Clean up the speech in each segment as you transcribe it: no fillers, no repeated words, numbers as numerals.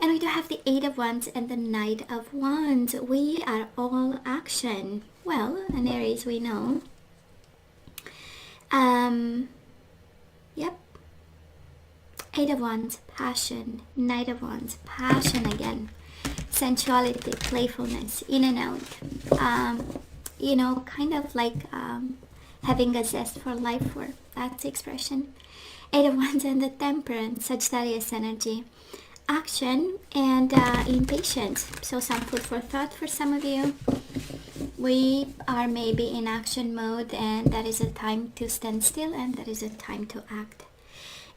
And we do have the Eight of Wands and the Knight of Wands. We are all action. Well, an Aries, we know. Yep. Eight of Wands, passion. Knight of Wands, passion again. Sensuality, playfulness, in and out. You know, kind of like having a zest for life, or that's the expression. Eight of Wands and the Temperance, Sagittarius energy. Action and impatience. So some food for thought for some of you. We are maybe in action mode, and that is a time to stand still, and that is a time to act.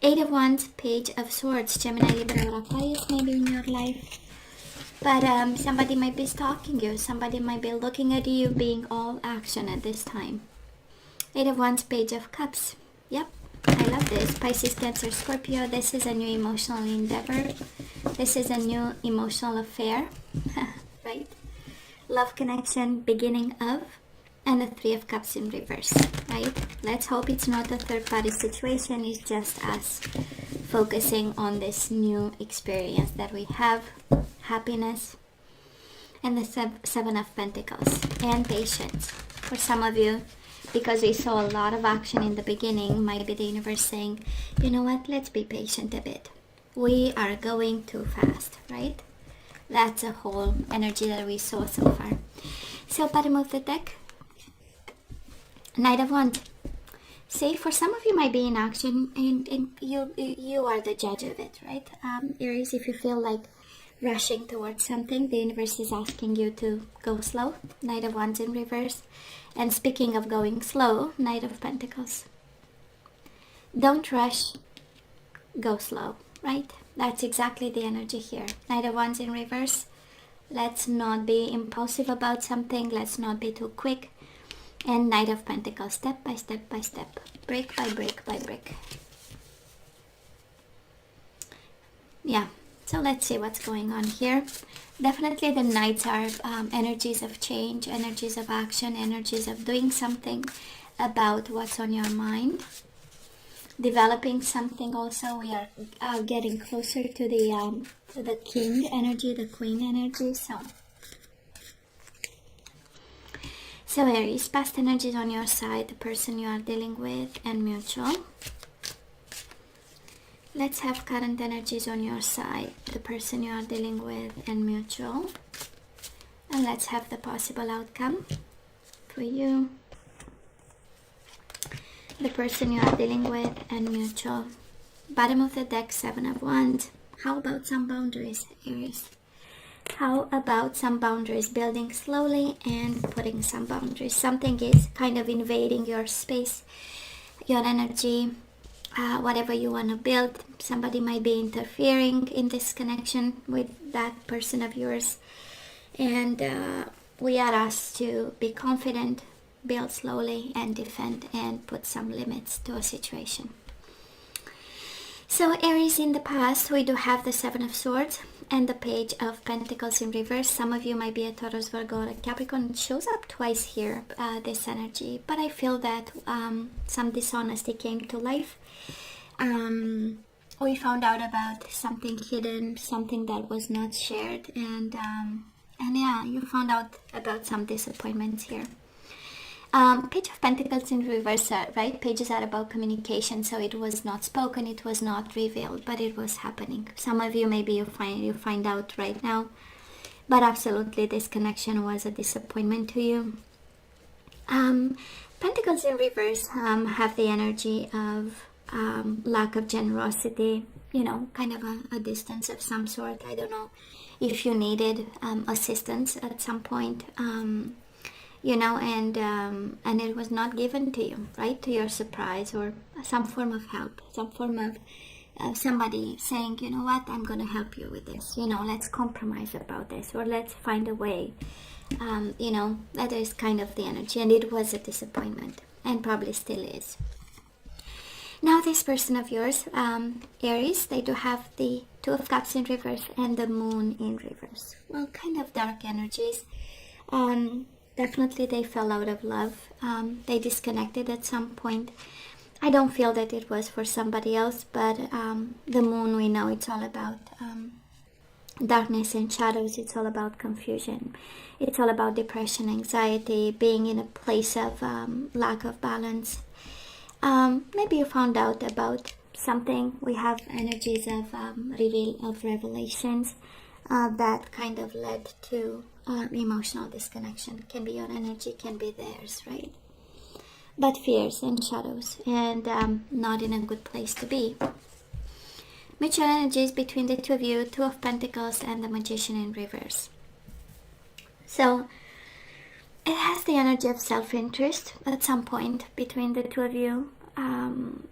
Eight of Wands, Page of Swords, Gemini, Libra, or Aquarius maybe in your life. But somebody might be stalking you. Somebody might be looking at you being all action at this time. Eight of Wands, Page of Cups. Yep, I love this. Pisces, Cancer, Scorpio. This is a new emotional endeavor. This is a new emotional affair. Right? Love connection, beginning of. And the Three of Cups in reverse. Right? Let's hope it's not a third-party situation. It's just us focusing on this new experience that we have. Happiness. And the Seven of Pentacles. And patience. For some of you, because we saw a lot of action in the beginning, might be the universe saying, you know what, let's be patient a bit. We are going too fast, right? That's a whole energy that we saw so far. So bottom of the deck, Knight of Wands. See, for some of you might be in action, and you are the judge of it, right? Aries, if you feel like rushing towards something, the universe is asking you to go slow. Knight of Wands in reverse. And speaking of going slow, Knight of Pentacles. Don't rush, go slow, right? That's exactly the energy here. Knight of Wands in reverse. Let's not be impulsive about something. Let's not be too quick. And Knight of Pentacles, step by step by step. Brick by brick by brick. Yeah. So let's see what's going on here. Definitely the Knights are energies of change, energies of action, energies of doing something about what's on your mind. Developing something also. We are getting closer to the King energy, the Queen energy. So Aries, past energies on your side, the person you are dealing with, and mutual. Let's have current energies on your side, the person you are dealing with, and mutual. And let's have the possible outcome for you, the person you are dealing with, and mutual. Bottom of the deck, Seven of Wands. How about some boundaries, Aries? How about some boundaries? Building slowly and putting some boundaries. Something is kind of invading your space, your energy. Whatever you want to build, somebody might be interfering in this connection with that person of yours, and we are asked to be confident, build slowly, and defend, and put some limits to a situation. So Aries, in the past, we do have the Seven of Swords and the Page of Pentacles in reverse. Some of you might be a Taurus, Virgo, or a Capricorn. It shows up twice here, this energy, but I feel that some dishonesty came to life. We found out about something hidden, something that was not shared, and yeah, you found out about some disappointments here. Page of Pentacles in reverse, right? Pages are about communication, so it was not spoken, it was not revealed, but it was happening. Some of you maybe you find out right now, but absolutely this connection was a disappointment to you. Pentacles in reverse have the energy of lack of generosity, you know, kind of a distance of some sort. I don't know if you needed assistance at some point, you know, and it was not given to you, right, to your surprise, or some form of help, some form of somebody saying, you know what, I'm going to help you with this, you know, let's compromise about this, or let's find a way, you know, that is kind of the energy, and it was a disappointment, and probably still is. Now this person of yours, Aries, they do have the Two of Cups in reverse and the Moon in reverse. Well, kind of dark energies. Definitely they fell out of love. They disconnected at some point. I don't feel that it was for somebody else, but the Moon, we know it's all about darkness and shadows. It's all about confusion. It's all about depression, anxiety, being in a place of lack of balance. Maybe you found out about something. We have energies of revelations that kind of led to emotional disconnection. Can be your energy, can be theirs, right? But fears and shadows, and not in a good place to be. Mutual energies between the two of you, Two of Pentacles and the Magician in reverse. So it has the energy of self-interest at some point between the two of you.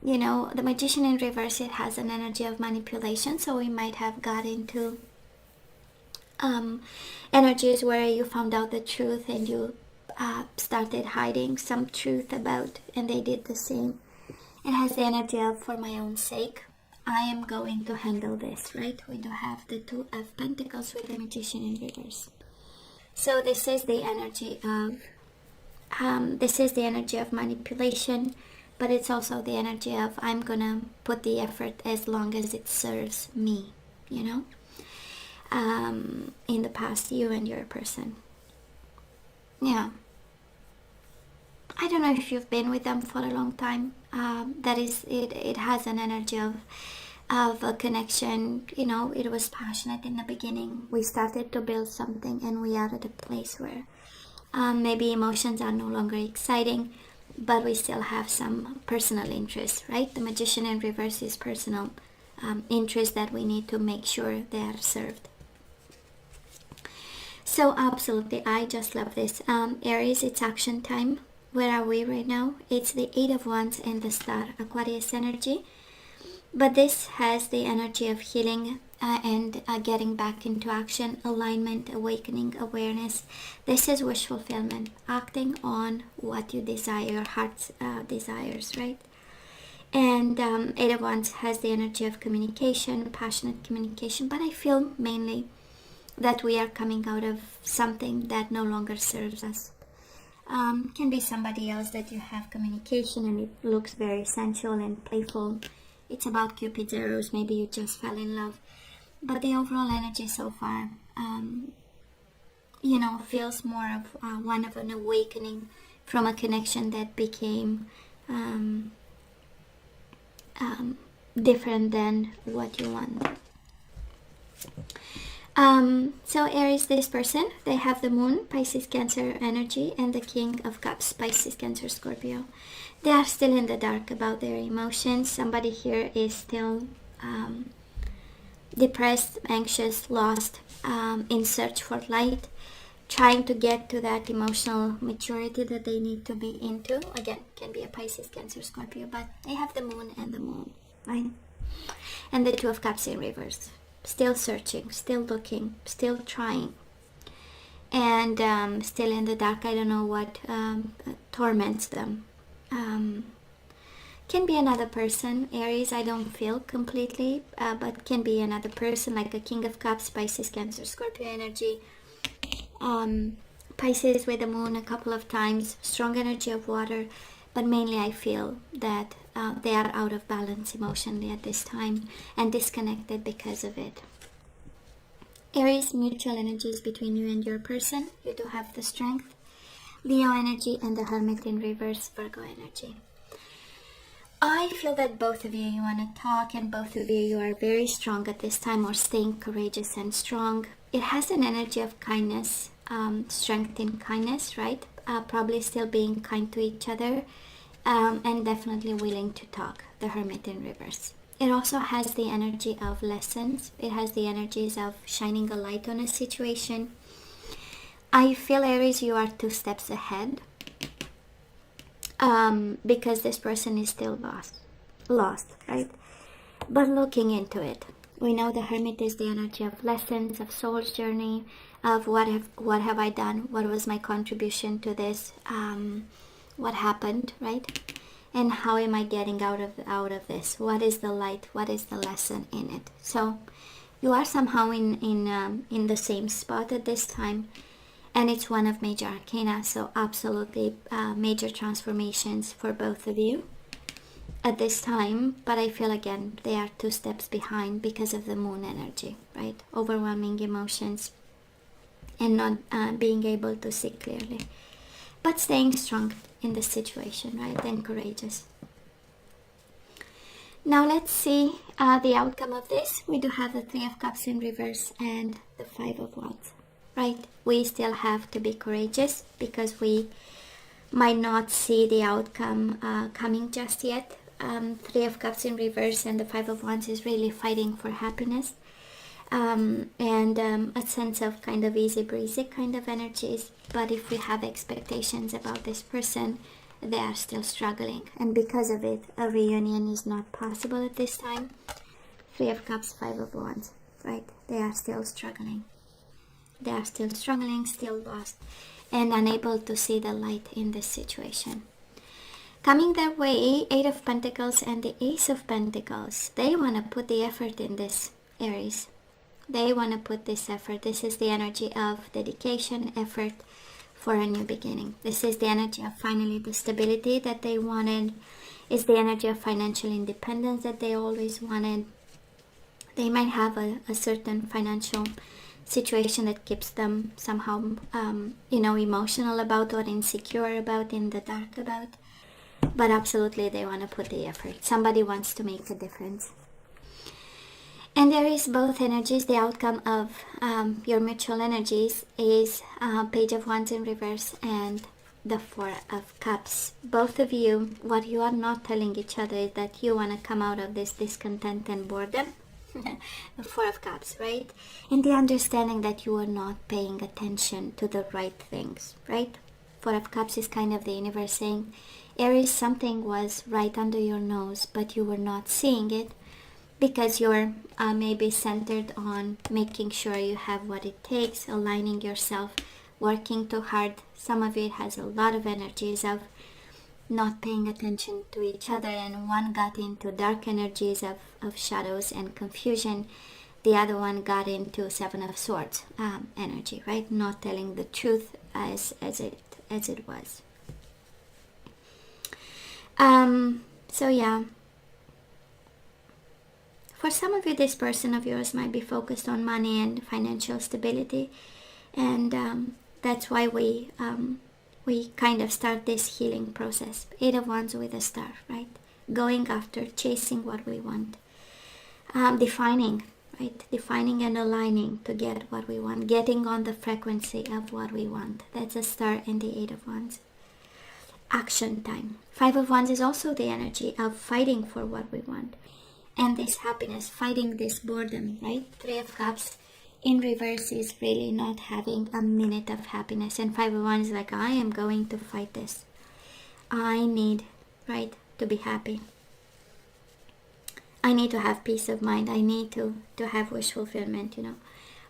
You know, the Magician in reverse, it has an energy of manipulation, so we might have got into energies where you found out the truth and you started hiding some truth about, and they did the same. It has the energy of, for my own sake, I am going to handle this, right? We do have the Two of Pentacles with the Magician in reverse. So this is the energy of manipulation, but it's also the energy of I'm gonna put the effort as long as it serves me, you know. In the past, you and your person, yeah. I don't know if you've been with them for a long time. That is, it has an energy of a connection. You know, it was passionate in the beginning. We started to build something, and we are at a place where maybe emotions are no longer exciting, but we still have some personal interest, right? The Magician in reverse is personal interest that we need to make sure they are served. So absolutely, I just love this. Aries, it's action time. Where are we right now? It's the Eight of Wands and the Star, Aquarius energy. But this has the energy of healing and getting back into action, alignment, awakening, awareness. This is wish fulfillment, acting on what you desire, your heart's desires, right? And Eight of Wands has the energy of communication, passionate communication. But I feel mainly that we are coming out of something that no longer serves us. Can be somebody else that you have communication and it looks very sensual and playful. It's about Cupid's arrows. Maybe you just fell in love. But the overall energy so far, you know, feels more of one of an awakening from a connection that became different than what you want. So Aries, this person, they have the Moon, Pisces, Cancer energy, and the King of Cups, Pisces, Cancer, Scorpio. They are still in the dark about their emotions. Somebody here is still depressed, anxious, lost, in search for light, trying to get to that emotional maturity that they need to be into. Again, can be a Pisces, Cancer, Scorpio, but they have the Moon and the Moon, right? And the Two of Cups in reverse. Still searching, still looking, still trying, and still in the dark. I don't know what torments them. Can be another person, Aries, I don't feel completely, but can be another person, like a King of Cups, Pisces, Cancer, Scorpio energy. Pisces with the Moon a couple of times, strong energy of water, but mainly I feel that they are out of balance emotionally at this time and disconnected because of it. Aries, mutual energies between you and your person. You do have the Strength, Leo energy, and the Hermit in reverse, Virgo energy. I feel that both of you want to talk, and both of you are very strong at this time, or staying courageous and strong. It has an energy of kindness, strength in kindness, right? Probably still being kind to each other. And definitely willing to talk, the Hermit in reverse. It also has the energy of lessons. It has the energies of shining a light on a situation. I feel, Aries, you are 2 steps ahead, because this person is still lost, right? But looking into it, we know the Hermit is the energy of lessons, of soul's journey, of what have I done, what was my contribution to this, what happened, right? And how am I getting out of this? What is the light? What is the lesson in it? So you are somehow in the same spot at this time, and it's one of major arcana. So absolutely major transformations for both of you. at this time, but I feel again they are 2 steps behind because of the moon energy, right? Overwhelming emotions and not being able to see clearly, but staying strong in the situation, right? And courageous. Now let's see the outcome of this. We do have the 3 of Cups in reverse and the 5 of Wands, right? We still have to be courageous because we might not see the outcome coming just yet. 3 of Cups in reverse and the 5 of Wands is really fighting for happiness, and a sense of kind of easy breezy kind of energies. But if we have expectations about this person, they are still struggling, and because of it a reunion is not possible at this time. 3 of Cups, 5 of Wands, right? They are still struggling. They are still struggling, still lost, and unable to see the light in this situation. Coming their way, 8 of Pentacles and the Ace of Pentacles. They want to put the effort in this, Aries. They want to put this effort. This is the energy of dedication, effort for a new beginning. This is the energy of finally the stability that they wanted. It's the energy of financial independence that they always wanted. They might have a certain financial situation that keeps them somehow, emotional about or insecure about, in the dark about. But absolutely they want to put the effort. Somebody wants to make a difference. And there is both energies. The outcome of your mutual energies is Page of Wands in reverse and the 4 of Cups. Both of you, what you are not telling each other is that you want to come out of this discontent and boredom. The 4 of Cups, right? And the understanding that you are not paying attention to the right things, right? 4 of Cups is kind of the universe saying, Aries, something was right under your nose, but you were not seeing it because you're maybe centered on making sure you have what it takes, aligning yourself, working too hard. Some of it has a lot of energies of not paying attention to each other, and one got into dark energies of shadows and confusion. The other one got into 7 of Swords energy, right? Not telling the truth as it was. So yeah, for some of you, this person of yours might be focused on money and financial stability, and that's why we kind of start this healing process. 8 of Wands with a star, right? Going after, chasing what we want, defining, right? Defining and aligning to get what we want, getting on the frequency of what we want. That's a star in the 8 of Wands. Action time. 5 of Wands is also the energy of fighting for what we want. And this happiness, fighting this boredom, right? 3 of Cups in reverse is really not having a minute of happiness. And 5 of Wands is like, I am going to fight this. I need, right, to be happy. I need to have peace of mind. I need to have wish fulfillment,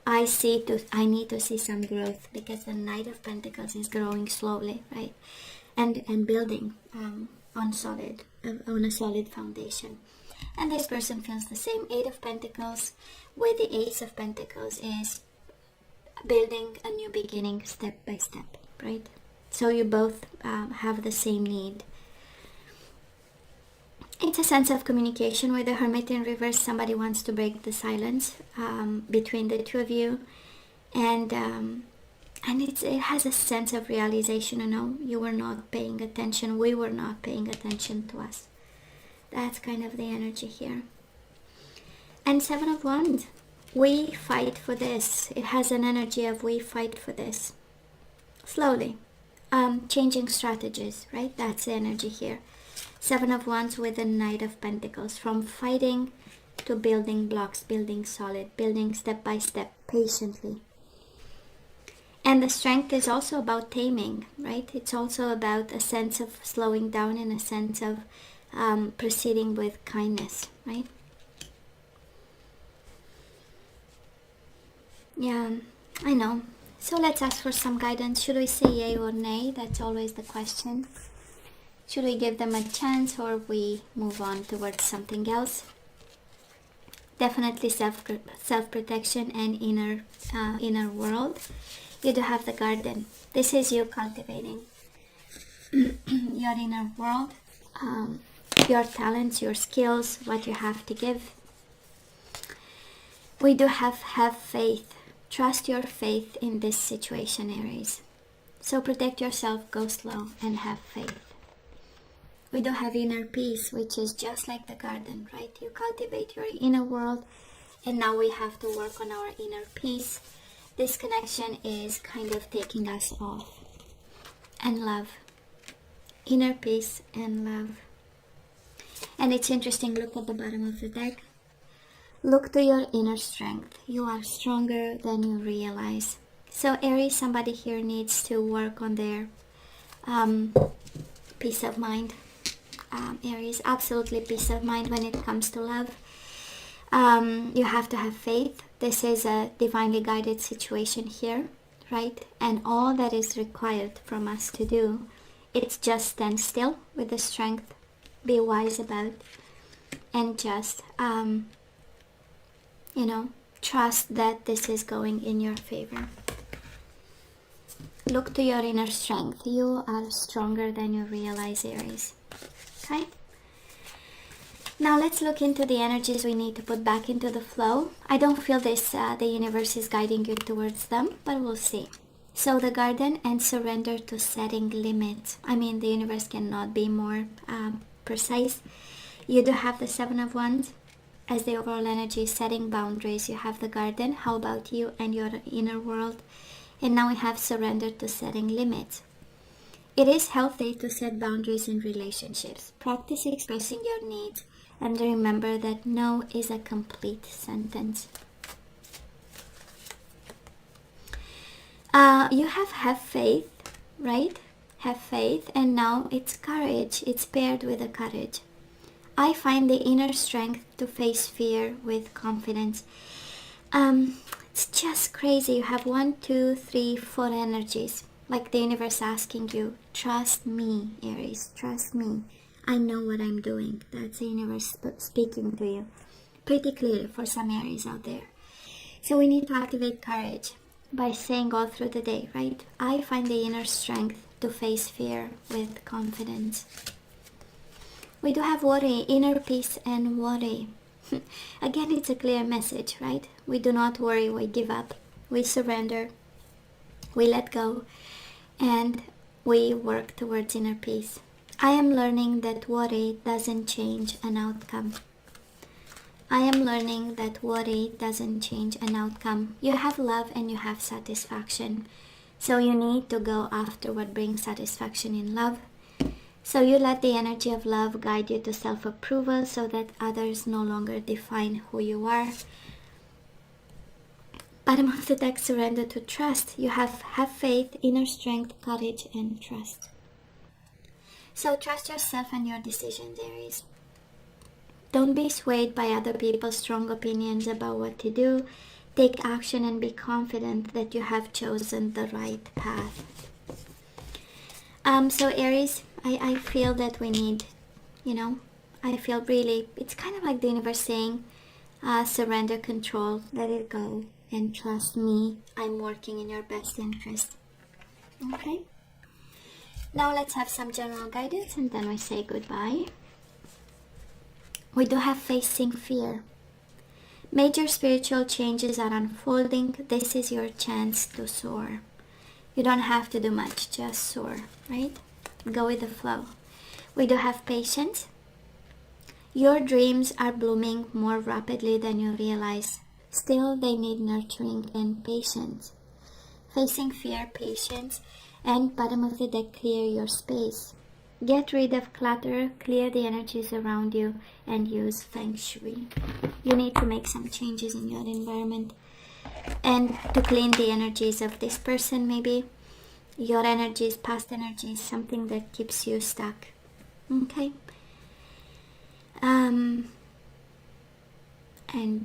I need to see some growth, because the Knight of Pentacles is growing slowly, right? And building on a solid foundation. And this person feels the same. 8 of Pentacles with the Ace of Pentacles is building a new beginning step by step, right? So you both have the same need. It's a sense of communication with the Hermit in reverse. Somebody wants to break the silence between the two of you, and it has a sense of realization. You were not paying attention. We were not paying attention to us. That's kind of the energy here. And 7 of Wands. We fight for this. It has an energy of we fight for this. Slowly. Changing strategies, right? That's the energy here. 7 of Wands with the Knight of Pentacles. From fighting to building blocks, building solid, building step by step, patiently. And the Strength is also about taming, right? It's also about a sense of slowing down and a sense of proceeding with kindness, right? Yeah, I know. So let's ask for some guidance. Should we say yay or nay? That's always the question. Should we give them a chance, or we move on towards something else? Definitely self-protection and inner world. You do have the Garden. This is you cultivating your inner world. your talents, your skills, what you have to give. We do have faith. Trust your faith in this situation, Aries. So protect yourself, go slow, and have faith. We do have inner peace, which is just like the garden, right? You cultivate your inner world, and now we have to work on our inner peace. This connection is kind of taking us off. And love. Inner peace and love. And it's interesting, look at the bottom of the deck. Look to your inner strength. You are stronger than you realize. So Aries, somebody here needs to work on their peace of mind. Aries, absolutely peace of mind when it comes to love. You have to have faith. This is a divinely guided situation here, right? And all that is required from us to do, it's just stand still with the strength, be wise about, and just, trust that this is going in your favor. Look to your inner strength. You are stronger than you realize, Aries. Okay? Now let's look into the energies we need to put back into the flow. I don't feel this, the universe is guiding you towards them, but we'll see. So the garden and surrender to setting limits. I mean, the universe cannot be more precise. You do have the Seven of Wands as the overall energy, setting boundaries. You have the garden. How about you and your inner world? And now we have surrender to setting limits. It is healthy to set boundaries in relationships. Practice expressing your needs, and remember that no is a complete sentence. You have faith, right? Have faith, and now it's courage. It's paired with a courage. I find the inner strength to face fear with confidence. It's just crazy. You have 1, 2, 3, 4 energies. Like the universe asking you, trust me, Aries, trust me. I know what I'm doing. That's the universe speaking to you. Pretty clearly for some Aries out there. So we need to activate courage by saying all through the day, right? I find the inner strength to face fear with confidence. We do have worry, inner peace and worry. Again, it's a clear message, right? We do not worry, we give up, we surrender, we let go, and we work towards inner peace. I am learning that worry doesn't change an outcome. I am learning that worry doesn't change an outcome. You have love and you have satisfaction. So you need to go after what brings satisfaction in love. So you let the energy of love guide you to self-approval so that others no longer define who you are. Bottom of the deck, surrender to trust. You have faith, inner strength, courage, and trust. So trust yourself and your decisions, Aries. Don't be swayed by other people's strong opinions about what to do. Take action and be confident that you have chosen the right path. So Aries, I feel that we need, I feel really, it's kind of like the universe saying, surrender control, let it go, and trust me, I'm working in your best interest. Okay? Now let's have some general guidance and then we say goodbye. We do have facing fear. Major spiritual changes are unfolding. This is your chance to soar. You don't have to do much, just soar, right? Go with the flow. We do have patience. Your dreams are blooming more rapidly than you realize. Still, they need nurturing and patience. Facing fear, patience, and bottom of the deck, clear your space. Get rid of clutter, clear the energies around you, and use Feng Shui. You need to make some changes in your environment and to clean the energies of this person, maybe your energies, past energies, something that keeps you stuck. Okay? And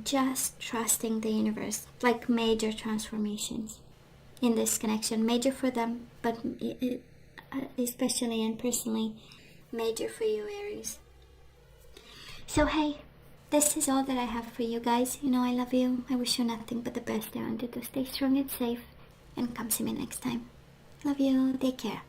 just trusting the universe, like major transformations in this connection. Major for them, but especially and personally major for you, Aries. So hey, this is all that I have for you guys. I love you. I wish you nothing but the best. I want you to stay strong and safe, and come see me next time. Love you. Take care.